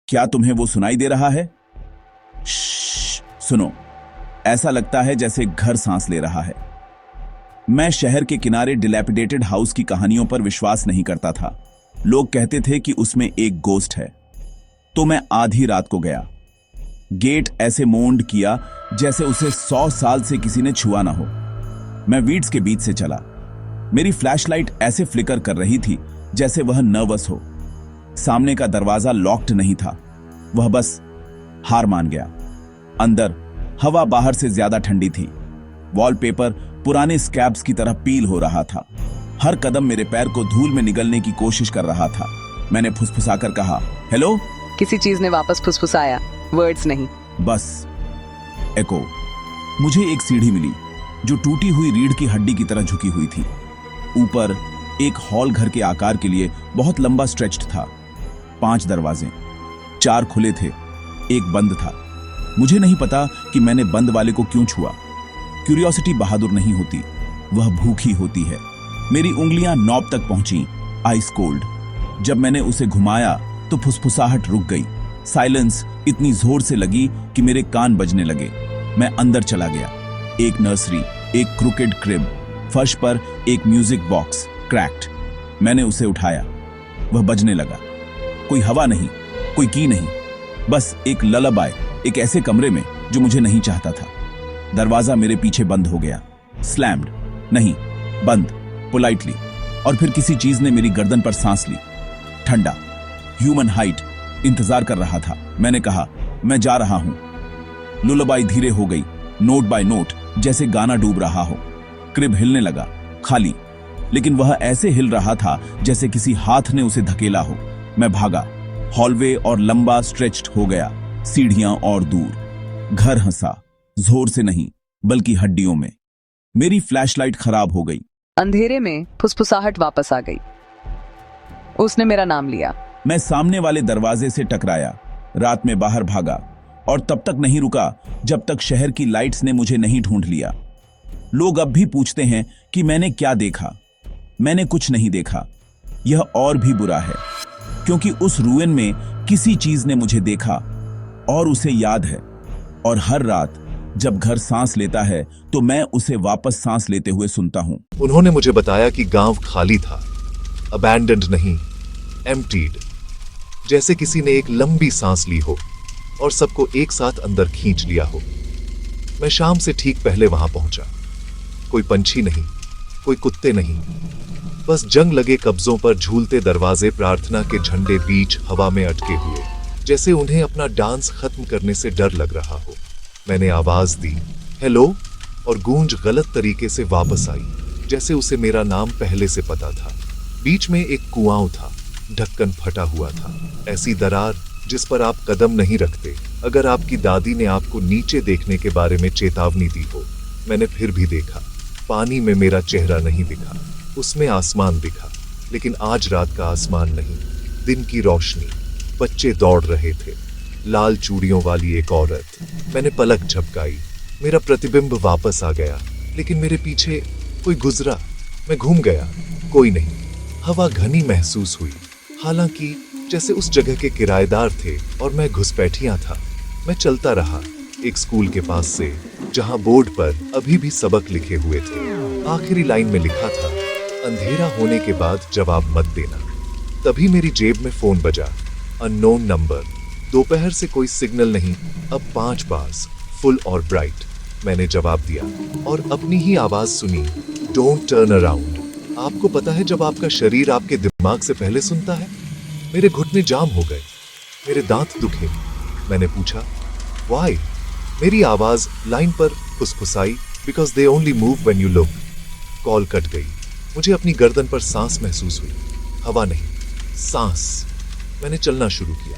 क्या तुम्हें वो सुनाई दे रहा है? सुनो, ऐसा लगता है जैसे घर सांस ले रहा है। मैं शहर के किनारे डिलैपिडेटेड हाउस की कहानियों पर विश्वास नहीं करता था। लोग कहते थे कि उसमें एक गोस्ट है। तो मैं आधी रात को गया। गेट ऐसे मोंड किया जैसे उसे 100 साल से किसी ने छुआ ना हो। मैं वीड्स के बीच से चला। मेरी फ्लैशलाइट ऐसे फ्लिकर कर रही थी जैसे वह नर्वस हो। सामने का दरवाजा लॉक्ड नहीं था। वह बस हार मान गया। अंदर हवा बाहर से ज्यादा ठंडी थी। वॉलपेपर पुराने स्कैब्स की तरह पील हो रहा था। हर कदम मेरे पैर को धूल में निगलने की कोशिश कर रहा था। मैंने फुसफुसाकर कहा, हेलो। किसी चीज ने वापस फुसफुसाया, वर्ड्स नहीं। बस एको। मुझे एक सीढ़ी मिली जो टूटी हुई रीढ़ की हड्डी की तरह झुकी हुई थी। ऊपर एक हॉल घर के आकार के लिए बहुत लंबा स्ट्रेच्ड था। 5 दरवाजे, 4 खुले थे, एक बंद था। मुझे नहीं पता कि मैंने बंद वाले को क्यों छुआ। क्यूरियोसिटी बहादुर नहीं होती, वह भूखी होती है। मेरी उंगलियां नॉब तक पहुंची, आइस कोल्ड। जब मैंने उसे घुमाया तो फुसफुसाहट रुक गई। साइलेंस इतनी जोर से लगी कि मेरे कान बजने लगे। मैं अंदर चला गया। एक नर्सरी, एक क्रूकेड क्रिब, फर्श पर एक म्यूजिक बॉक्स क्रैक्ड। मैंने उसे उठाया। वह बजने लगा। कोई हवा नहीं, कोई की नहीं, बस एक ललाबाय, एक ऐसे कमरे में जो मुझे नहीं चाहता था। दरवाजा मेरे पीछे बंद हो गया। स्लैम्ड नहीं, बंद, पोलाइटली। और फिर किसी चीज ने मेरी गर्दन पर सांस ली। ठंडा, ह्यूमन हाइट इंतजार कर रहा था। मैंने कहा, मैं जा रहा हूं। लुलाबाई धीरे हो गई, नोट बाय नोट, जैसे गाना डूब रहा हो। क्रिब हिलने लगा, खाली, लेकिन वह ऐसे हिल रहा था जैसे किसी हाथ ने उसे धकेला हो। मैं भागा। हॉलवे और लंबा स्ट्रेच्ड हो गया, सीढ़ियां और दूर। घर हंसा, जोर से नहीं बल्कि हड्डियों में। मेरी फ्लैशलाइट खराब हो गई। अंधेरे में फुसफुसाहट वापस आ गई। उसने मेरा नाम लिया। मैं सामने वाले दरवाजे से टकराया, रात में बाहर भागा और तब तक नहीं रुका जब तक शहर की लाइट्स ने मुझे नहीं ढूंढ लिया। लोग अब भी पूछते हैं कि मैंने क्या देखा। मैंने कुछ नहीं देखा। यह और भी बुरा है क्योंकि उस रुइन में किसी चीज ने मुझे देखा और उसे याद है। और हर रात जब घर सांस लेता है तो मैं उसे वापस सांस लेते हुए सुनता हूं। उन्होंने मुझे बताया कि गांव खाली था, अबैंडन्ड नहीं, एम्प्टीड, जैसे किसी ने एक लंबी सांस ली हो और सबको एक साथ अंदर खींच लिया हो। मैं शाम से ठीक पहले वहां पहुंचा। कोई पंछी नहीं, कोई कुत्ते नहीं, बस जंग लगे कब्जों पर झूलते दरवाजे प्रार्थना के झंडे बीच हवा में अटके हुए, जैसे उन्हें अपना डांस खत्म करने से डर लग रहा हो। मैंने आवाज दी, हेलो, और गूंज गलत तरीके से वापस आई, जैसे उसे मेरा नाम पहले से पता था। बीच में एक कुआं था, ढक्कन फटा हुआ था, ऐसी दरार जिस पर आप कदम नहीं रखते अगर आपकी दादी ने आपको नीचे देखने के बारे में चेतावनी दी हो। मैंने फिर भी देखा। पानी में मेरा चेहरा नहीं दिखा, उसमें आसमान दिखा, लेकिन आज रात का आसमान नहीं, दिन की रोशनी। बच्चे दौड़ रहे थे, लाल चूड़ियों वाली एक औरत। मैंने पलक झपकाई, मेरा प्रतिबिंब वापस आ गया, लेकिन मेरे पीछे कोई गुजरा। मैं घूम गया, कोई नहीं। हवा घनी महसूस हुई, हालांकि जैसे उस जगह के किराएदार थे और मैं घुसपैठिया था। मैं चलता रहा एक स्कूल के पास से, जहां बोर्ड पर अभी भी सबक लिखे हुए थे। आखिरी लाइन में लिखा था, अंधेरा होने के बाद जवाब मत देना। तभी मेरी जेब में फोन बजा, अननोन नंबर। दोपहर से कोई सिग्नल नहीं, अब 5 बार्स, फुल और ब्राइट। मैंने जवाब दिया और अपनी ही आवाज सुनी, डोंट टर्न अराउंड। आपको पता है जब आपका शरीर आपके दिमाग से पहले सुनता है? मेरे घुटने जाम हो गए, मेरे दांत दुखे। मैंने पूछा, व्हाई? मेरी आवाज लाइन पर फुसफुसाई, because they only move when you look. Call cut गई। मुझे अपनी गर्दन पर सांस महसूस हुई, हवा नहीं, सांस। मैंने चलना शुरू किया,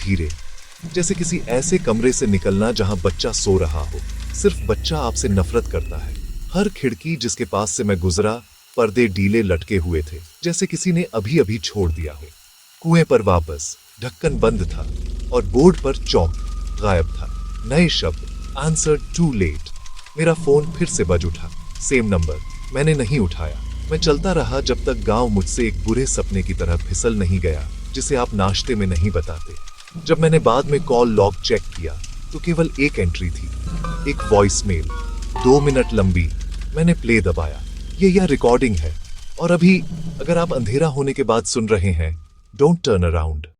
धीरे, जैसे किसी ऐसे कमरे से निकलना जहां बच्चा सो रहा हो। सिर्फ बच्चा आपसे नफरत करता है। हर खिड़की जिसके पास से मैं गुजरा, पर्दे ढीले लटके हुए थे, जैसे किसी ने अभी अभी छोड़ दिया हो। कुएं पर वापस, ढक्कन बंद था और बोर्ड पर चौक गायब था। नए शब्द, आंसर टू लेट। मेरा फोन फिर से बज उठा, सेम नंबर। मैंने नहीं उठाया। मैं चलता रहा जब तक गांव मुझसे एक बुरे सपने की तरह फिसल नहीं गया, जिसे आप नाश्ते में नहीं बताते। जब मैंने बाद में कॉल लॉग चेक किया तो केवल एक एंट्री थी, एक वॉइस मेल, 2 मिनट लंबी। मैंने प्ले दबाया। ये यह रिकॉर्डिंग है। और अभी अगर आप अंधेरा होने के बाद सुन रहे हैं, डोंट टर्न अराउंड।